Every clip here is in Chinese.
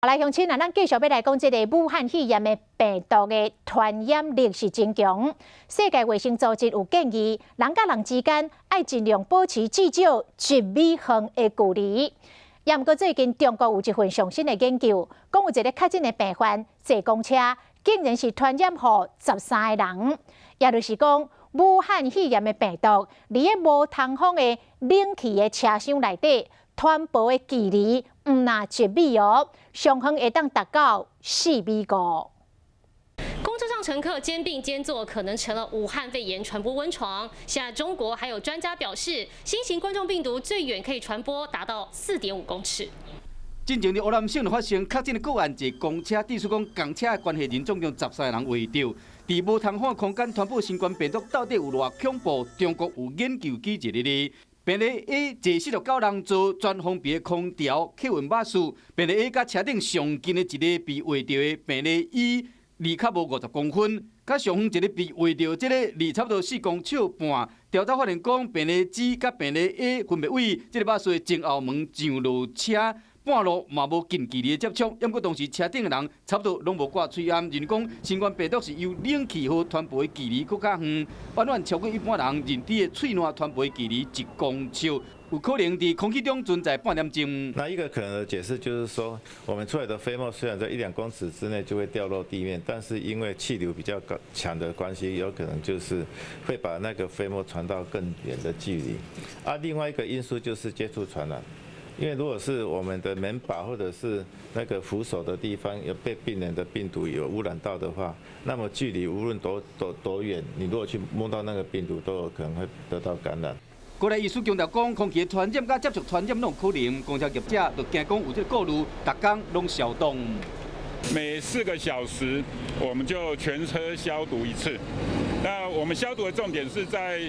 来，乡亲，咱继续要来讲这个武汉肺炎的病毒的传染力是真强。世界卫生组织有建议，人甲人之间要尽量保持至少1米远的距离。也毋过最近中国有一份上新的研究，讲有一个确诊的病患坐公车，竟然是传染给13个人，也就是讲，武汉肺炎的病毒伫咧无通风的冷气的车厢内底。 传播的距离唔那1米哦，上远会当达到4米高。公车上乘客肩并肩坐，可能成了武汉肺炎传播温床。现在中国还有专家表示，新型冠状病毒最远可以传播达到4.5公尺。 进前的湖南省就发生确诊的个案，一公车，据说讲公车的关系人总共13个人围着，伫无通风空间传播新冠病毒到底有偌恐怖？中国有研究机制的。 病例 A 坐49人坐全封闭的空调客运巴士，病例 A 甲车顶上近的一个被围着的病例 E 离较无50公分，甲上远一个被围着这个离差不多4公尺半。调查发现讲，病例 G 甲病例 A 分别为这个巴士的前后门上落车。 半路嘛无近距离的接触，因过当时车顶的人差不多拢无挂喙安，认讲新冠病毒是由冷气和传播的距离搁较远，远远超过一般人认知的喙烂传播的距离1公尺，有可能伫空气中存在半点钟。那一个可能的解释就是说，我们出来的飞沫虽然在1-2公尺之内就会掉落地面，但是因为气流比较强的关系，有可能就是会把那个飞沫传到更远的距离。另外一个因素就是接触传染。 因为如果是我们的门把或者是那个扶手的地方有被病人的病毒有污染到的话，那么距离无论多远，你如果去摸到那个病毒，都有可能会得到感染。国内医师强调讲，空气的传染甲接触传染拢有可能，公车业者就惊讲有这个顾虑，逐工拢消毒。每4个小时，我们就全车消毒1次。那我们消毒的重点是在。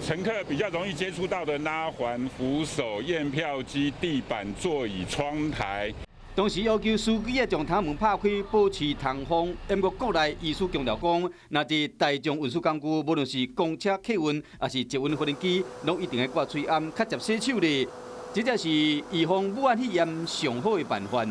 乘客比较容易接触到的拉环、扶手、验票机、地板、座椅、窗台。当时要求司机将窗门拍开，保持通风。不过国内医师强调讲，若是大众运输工具，无论是公车、客运，还是捷运、无人机，拢一定要挂喙安，较接洗手的。这才是预防武汉肺炎上好的办法。